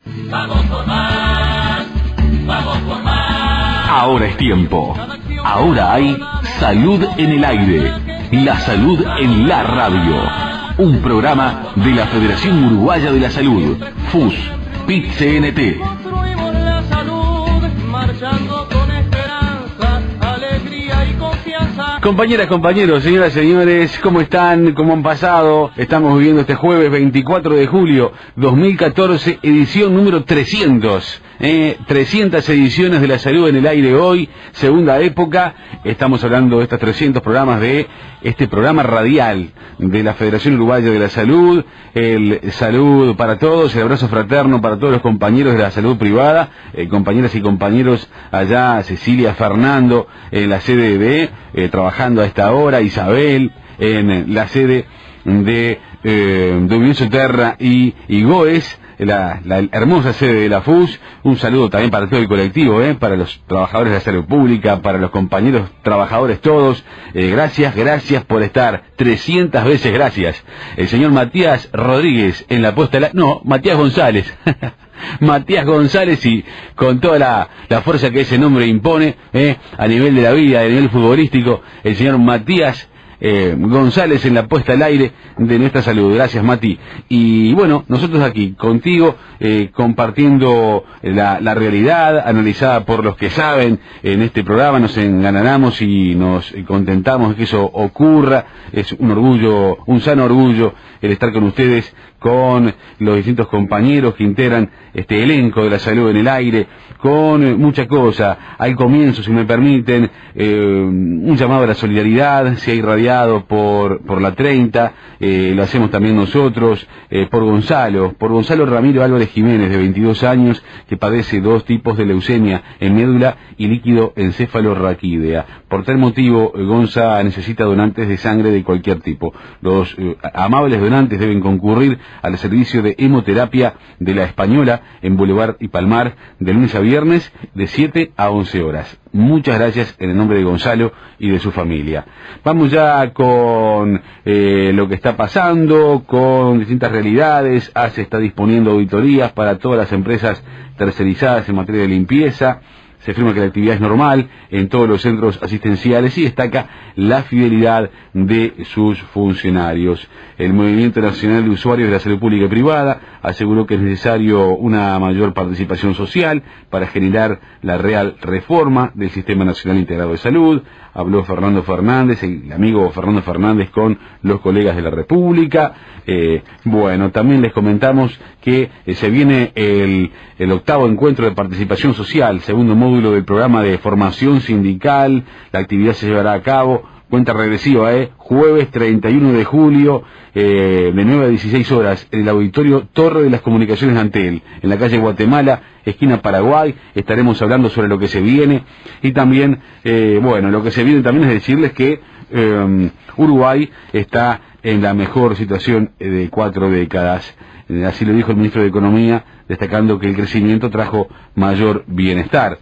Vamos por más, vamos por más. Ahora es tiempo. Ahora hay Salud en el Aire. La salud en la radio. Un programa de la Federación Uruguaya de la Salud, FUS, PIT-CNT. Construimos la salud, marchando con esperanza, alegría y confianza. Compañeras, compañeros, señoras y señores, ¿cómo están? ¿Cómo han pasado? Estamos viviendo este jueves 24 de julio 2014, edición número 300. 300 ediciones de la salud en el aire hoy, segunda época. Estamos hablando de estos 300 programas de este programa radial de la Federación Uruguaya de la Salud, el salud para todos, el abrazo fraterno para todos los compañeros de la salud privada, compañeras y compañeros allá, Cecilia, Fernando, en la sede de, trabajando a esta hora, Isabel, en la sede de Unión Soterra y Goes, la hermosa sede de la FUS. Un saludo también para todo el colectivo, para los trabajadores de la salud pública, para los compañeros trabajadores todos. Gracias por estar. 300 veces gracias. El señor Matías Rodríguez en la puesta no, Matías González. Matías González, y con toda la fuerza que ese nombre impone, a nivel de la vida, a nivel futbolístico, el señor Matías González en la puesta al aire de nuestra salud. Gracias, Mati. Y bueno, nosotros aquí contigo, compartiendo la realidad analizada por los que saben en este programa. Nos enganamos y nos contentamos de que eso ocurra. Es un orgullo, un sano orgullo el estar con ustedes, con los distintos compañeros que integran este elenco de la salud en el aire, con mucha cosa. Al comienzo, si me permiten, un llamado a la solidaridad, se ha irradiado por la 30, lo hacemos también nosotros, por Gonzalo Ramiro Álvarez Jiménez, de 22 años, que padece 2 tipos de leucemia en médula y líquido encéfalo-raquídea. Por tal motivo, Gonza necesita donantes de sangre de cualquier tipo. Los amables donantes deben concurrir al servicio de hemoterapia de La Española en Boulevard y Palmar, de lunes a viernes, de 7 a 11 horas. Muchas gracias en el nombre de Gonzalo y de su familia. Vamos ya con lo que está pasando, con distintas realidades. ACE está disponiendo auditorías para todas las empresas tercerizadas en materia de limpieza. Se afirma que la actividad es normal en todos los centros asistenciales y destaca la fidelidad de sus funcionarios. El Movimiento Nacional de Usuarios de la Salud Pública y Privada aseguró que es necesario una mayor participación social para generar la real reforma del Sistema Nacional Integrado de Salud. Habló Fernando Fernández, el amigo Fernando Fernández, con los colegas de la República. Bueno, también les comentamos que se viene el 8º encuentro de participación social, segundo módulo del programa de formación sindical. La actividad se llevará a cabo, cuenta regresiva, jueves 31 de julio, de 9 a 16 horas, en el auditorio Torre de las Comunicaciones de Antel, en la calle Guatemala, esquina Paraguay. Estaremos hablando sobre lo que se viene, y también, bueno, lo que se viene también es decirles que Uruguay está en la mejor situación de 4 décadas. Así lo dijo el ministro de Economía, destacando que el crecimiento trajo mayor bienestar.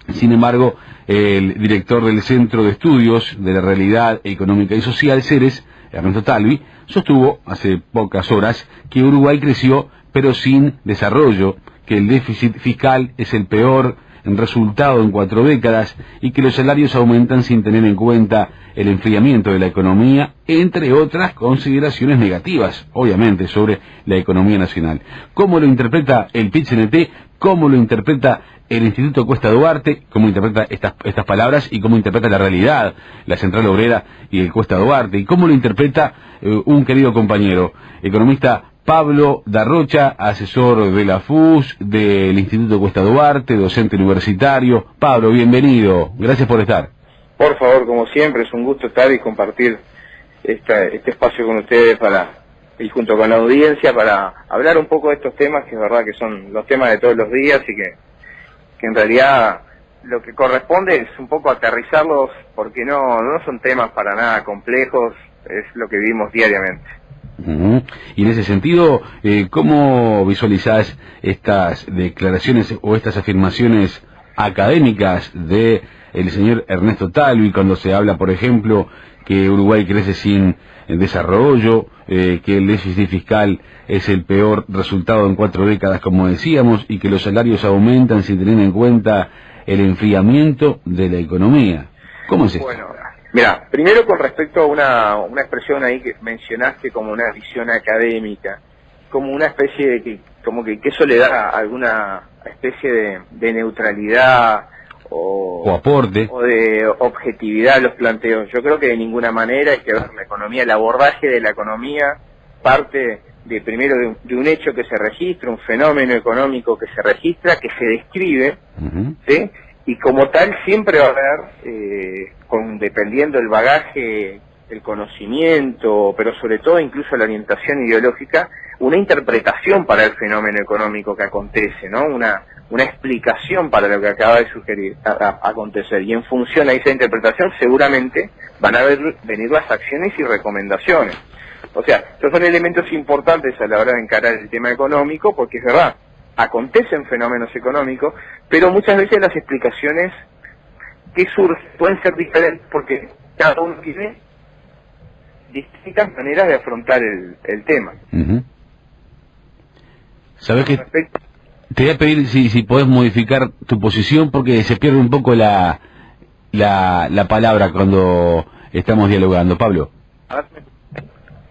Sin embargo, el director del Centro de Estudios de la Realidad Económica y Social, CERES, Ernesto Talvi, sostuvo hace pocas horas que Uruguay creció pero sin desarrollo, que el déficit fiscal es el peor resultado en 4 décadas y que los salarios aumentan sin tener en cuenta el enfriamiento de la economía, entre otras consideraciones negativas, obviamente, sobre la economía nacional. ¿Cómo lo interpreta el PIT-CNT? ¿Cómo lo interpreta el Instituto Cuesta Duarte? ¿Cómo interpreta estas palabras? ¿Y cómo interpreta la realidad la Central Obrera y el Cuesta Duarte? ¿Y cómo lo interpreta un querido compañero, economista Pablo Darrocha, asesor de la FUS, del Instituto Cuesta Duarte, docente universitario? Pablo, bienvenido. Gracias por estar. Por favor, como siempre, es un gusto estar y compartir este espacio con ustedes y junto con la audiencia para hablar un poco de estos temas, que es verdad que son los temas de todos los días y que en realidad lo que corresponde es un poco aterrizarlos, porque no son temas para nada complejos, es lo que vivimos diariamente. Y en ese sentido, ¿cómo visualizás estas declaraciones o estas afirmaciones académicas de el señor Ernesto Talvi cuando se habla, por ejemplo, que Uruguay crece sin desarrollo, que el déficit fiscal es el peor resultado en 4 décadas, como decíamos, y que los salarios aumentan sin tener en cuenta el enfriamiento de la economía. ¿Cómo es esto? Bueno, mira, primero con respecto a una expresión ahí que mencionaste como una visión académica, como una especie de que eso le da alguna especie de neutralidad o aporte o de objetividad a los planteos. Yo creo que de ninguna manera hay que ver la economía, el abordaje de la economía parte de primero de un hecho que se registra, un fenómeno económico que se registra, que se describe, ¿sí? Y como tal siempre va a haber, dependiendo del bagaje, el conocimiento, pero sobre todo incluso la orientación ideológica, una interpretación para el fenómeno económico que acontece, ¿no? Una explicación para lo que acaba de sugerir acontecer, y en función a esa interpretación seguramente van a venir las acciones y recomendaciones. O sea, estos son elementos importantes a la hora de encarar el tema económico, porque es verdad, acontecen fenómenos económicos, pero muchas veces las explicaciones que surgen pueden ser diferentes porque cada uno tiene distintas maneras de afrontar el tema. ¿Sabes qué? Te voy a pedir si podés modificar tu posición, porque se pierde un poco la palabra cuando estamos dialogando, Pablo.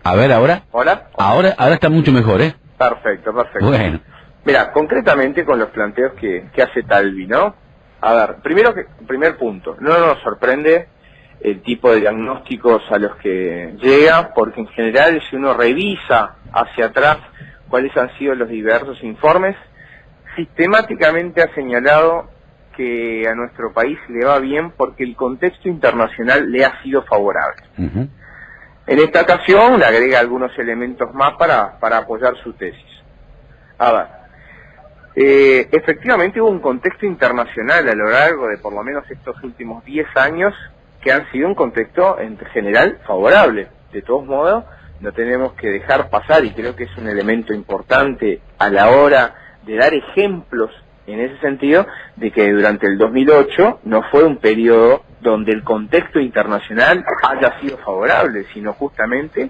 A ver, ¿ahora? ¿Hola? Ahora está mucho mejor, ¿eh? Perfecto. Bueno. Mira, concretamente con los planteos que hace Talvi, ¿no? A ver, primer punto, no nos sorprende el tipo de diagnósticos a los que llega, porque en general si uno revisa hacia atrás cuáles han sido los diversos informes, sistemáticamente ha señalado que a nuestro país le va bien porque el contexto internacional le ha sido favorable. En esta ocasión le agrega algunos elementos más para apoyar su tesis. A ver, efectivamente hubo un contexto internacional a lo largo de por lo menos estos últimos 10 años que han sido un contexto en general favorable. De todos modos, no tenemos que dejar pasar, y creo que es un elemento importante a la hora de dar ejemplos en ese sentido, de que durante el 2008 no fue un periodo donde el contexto internacional haya sido favorable, sino justamente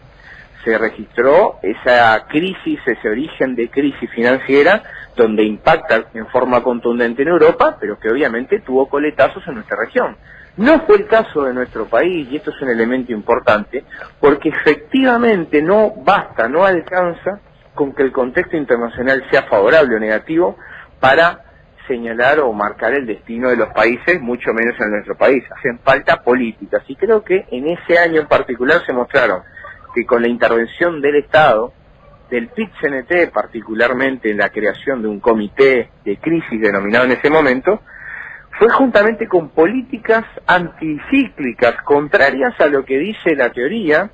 se registró esa crisis, ese origen de crisis financiera, donde impacta en forma contundente en Europa, pero que obviamente tuvo coletazos en nuestra región. No fue el caso de nuestro país, y esto es un elemento importante, porque efectivamente no basta, no alcanza con que el contexto internacional sea favorable o negativo para señalar o marcar el destino de los países, mucho menos en nuestro país. Hacen falta políticas, y creo que en ese año en particular se mostraron que con la intervención del Estado, del PIT-CNT, particularmente en la creación de un comité de crisis denominado en ese momento, fue juntamente con políticas anticíclicas, contrarias a lo que dice la teoría,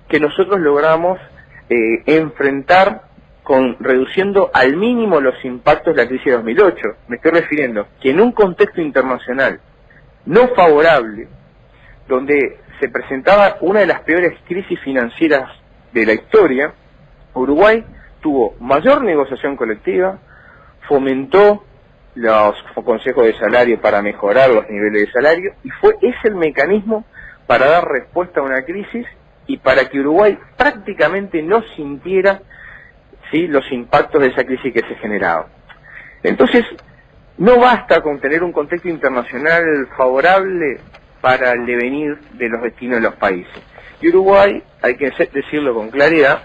que nosotros logramos enfrentar reduciendo al mínimo los impactos de la crisis de 2008. Me estoy refiriendo que en un contexto internacional no favorable, donde se presentaba una de las peores crisis financieras de la historia, Uruguay tuvo mayor negociación colectiva, fomentó los consejos de salario para mejorar los niveles de salario, y es el mecanismo para dar respuesta a una crisis y para que Uruguay prácticamente no sintiera, ¿sí?, los impactos de esa crisis que se generaba. Entonces, no basta con tener un contexto internacional favorable para el devenir de los destinos de los países. Y Uruguay, hay que decirlo con claridad,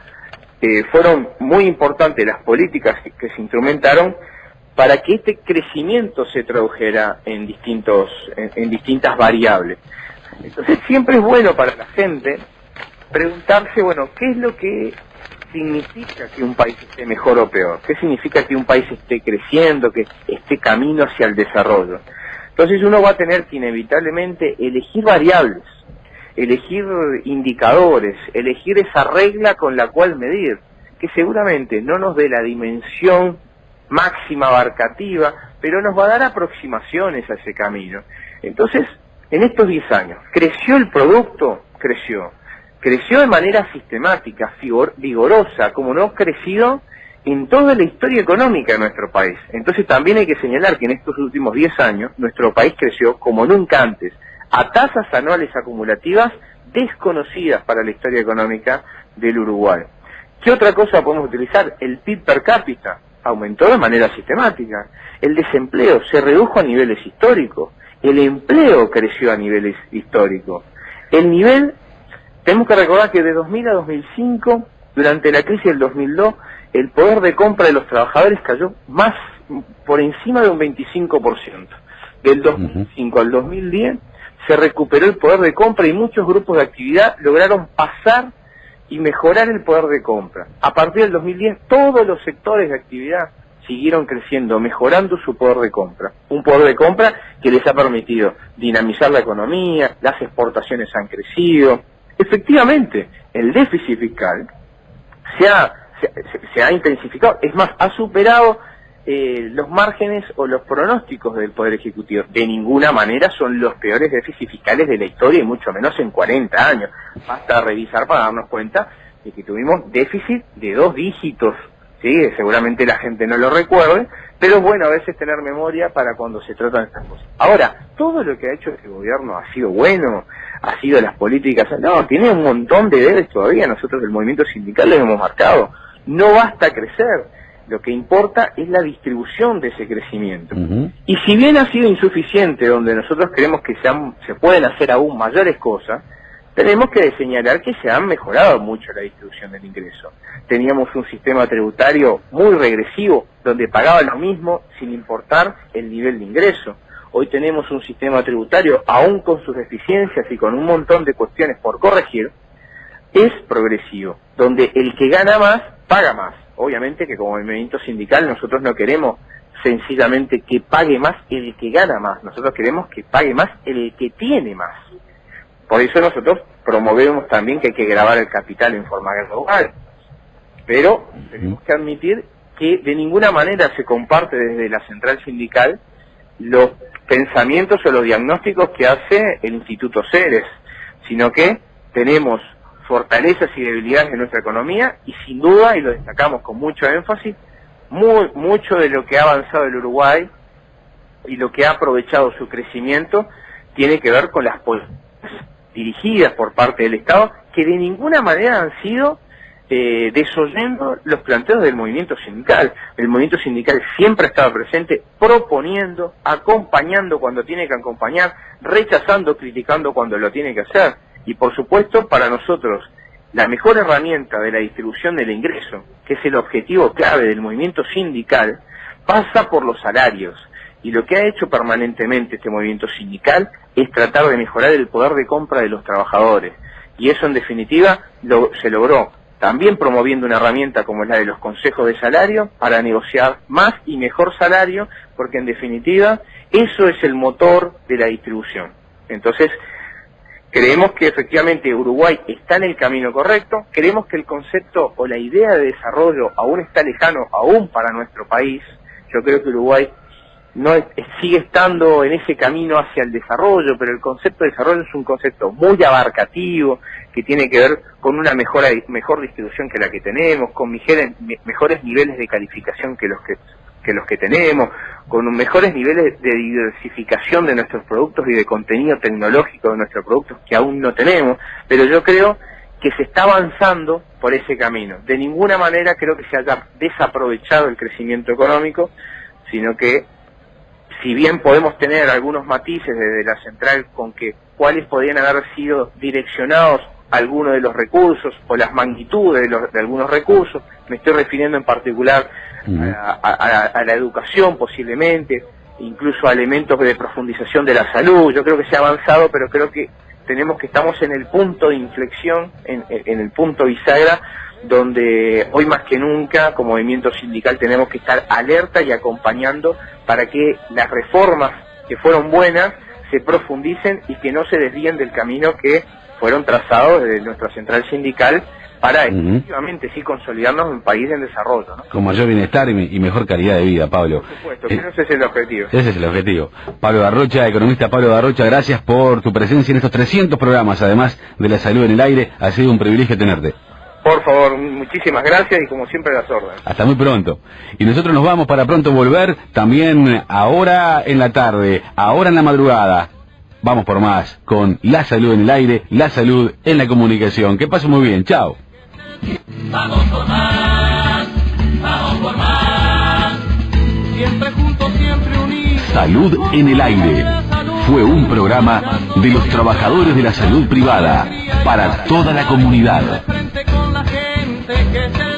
fueron muy importantes las políticas que se instrumentaron para que este crecimiento se tradujera en distintas variables. Entonces siempre es bueno para la gente preguntarse, bueno, ¿qué es lo que significa que un país esté mejor o peor? ¿Qué significa que un país esté creciendo, que esté camino hacia el desarrollo? Entonces uno va a tener que inevitablemente elegir variables, elegir indicadores, elegir esa regla con la cual medir, que seguramente no nos dé la dimensión máxima abarcativa, pero nos va a dar aproximaciones a ese camino. Entonces, en estos 10 años, ¿creció el producto? Creció de manera sistemática, vigorosa, como no ha crecido en toda la historia económica de nuestro país. Entonces también hay que señalar que en estos últimos 10 años, nuestro país creció como nunca antes, a tasas anuales acumulativas desconocidas para la historia económica del Uruguay. ¿Qué otra cosa podemos utilizar? El PIB per cápita aumentó de manera sistemática. El desempleo se redujo a niveles históricos. El empleo creció a niveles históricos. El nivel, tenemos que recordar que de 2000 a 2005, durante la crisis del 2002, el poder de compra de los trabajadores cayó más por encima de un 25%. Del 2005 al 2010 se recuperó el poder de compra y muchos grupos de actividad lograron pasar y mejorar el poder de compra. A partir del 2010 todos los sectores de actividad siguieron creciendo, mejorando su poder de compra. Un poder de compra que les ha permitido dinamizar la economía, las exportaciones han crecido. Efectivamente, el déficit fiscal se ha intensificado, es más, ha superado los márgenes o los pronósticos del Poder Ejecutivo. De ninguna manera son los peores déficits fiscales de la historia y mucho menos en 40 años. Basta revisar para darnos cuenta de que tuvimos déficit de 2 dígitos, ¿sí? Seguramente la gente no lo recuerde, pero es bueno a veces tener memoria para cuando se tratan estas cosas. Ahora, todo lo que ha hecho este gobierno ha sido bueno, ha sido las políticas, no, tiene un montón de deberes todavía, nosotros del movimiento sindical les hemos marcado, no basta crecer. Lo que importa es la distribución de ese crecimiento. Y si bien ha sido insuficiente, donde nosotros creemos que se pueden hacer aún mayores cosas, tenemos que señalar que se han mejorado mucho la distribución del ingreso. Teníamos un sistema tributario muy regresivo, donde pagaba lo mismo sin importar el nivel de ingreso. Hoy tenemos un sistema tributario, aún con sus deficiencias y con un montón de cuestiones por corregir, es progresivo, donde el que gana más, paga más. Obviamente que como movimiento sindical nosotros no queremos sencillamente que pague más el que gana más, nosotros queremos que pague más el que tiene más. Por eso nosotros promovemos también que hay que gravar el capital en forma global, pero tenemos que admitir que de ninguna manera se comparte desde la central sindical los pensamientos o los diagnósticos que hace el Instituto Ceres, sino que tenemos fortalezas y debilidades de nuestra economía y sin duda, y lo destacamos con mucho énfasis, mucho de lo que ha avanzado el Uruguay y lo que ha aprovechado su crecimiento tiene que ver con las políticas dirigidas por parte del Estado que de ninguna manera han sido desoyendo los planteos del movimiento sindical. El movimiento sindical siempre ha estado presente, proponiendo, acompañando cuando tiene que acompañar, rechazando, criticando cuando lo tiene que hacer. Y por supuesto, para nosotros, la mejor herramienta de la distribución del ingreso, que es el objetivo clave del movimiento sindical, pasa por los salarios. Y lo que ha hecho permanentemente este movimiento sindical es tratar de mejorar el poder de compra de los trabajadores. Y eso, en definitiva, se logró también promoviendo una herramienta como es la de los consejos de salario para negociar más y mejor salario, porque en definitiva, eso es el motor de la distribución. Entonces, creemos que efectivamente Uruguay está en el camino correcto, creemos que el concepto o la idea de desarrollo aún está lejano, aún para nuestro país. Yo creo que Uruguay sigue estando en ese camino hacia el desarrollo, pero el concepto de desarrollo es un concepto muy abarcativo, que tiene que ver con una mejor distribución que la que tenemos, con mejores niveles de calificación que los que tenemos, con mejores niveles de diversificación de nuestros productos y de contenido tecnológico de nuestros productos que aún no tenemos, pero yo creo que se está avanzando por ese camino. De ninguna manera creo que se haya desaprovechado el crecimiento económico, sino que si bien podemos tener algunos matices desde la central con que cuáles podrían haber sido direccionados algunos de los recursos o las magnitudes de algunos recursos, me estoy refiriendo en particular a la educación posiblemente, incluso a elementos de profundización de la salud. Yo creo que se ha avanzado, pero creo que estamos en el punto de inflexión, en el punto bisagra, donde hoy más que nunca como movimiento sindical tenemos que estar alerta y acompañando para que las reformas que fueron buenas se profundicen y que no se desvíen del camino que fueron trazados desde nuestra central sindical para efectivamente sí consolidarnos en un país en desarrollo, ¿no? Con mayor bienestar y mejor calidad de vida, Pablo. Por supuesto, pero ese es el objetivo. Ese es el objetivo. Pablo Garrocha, economista Pablo Garrocha, gracias por tu presencia en estos 300 programas, además de la salud en el aire. Ha sido un privilegio tenerte. Por favor, muchísimas gracias y como siempre las órdenes. Hasta muy pronto. Y nosotros nos vamos para pronto volver, también ahora en la tarde, ahora en la madrugada. Vamos por más con la salud en el aire, la salud en la comunicación. Que pase muy bien. Chao. Vamos por más, vamos por más. Siempre juntos, siempre unidos. Salud en el aire. Fue un programa de los trabajadores de la salud privada para toda la comunidad. Frente con la gente que se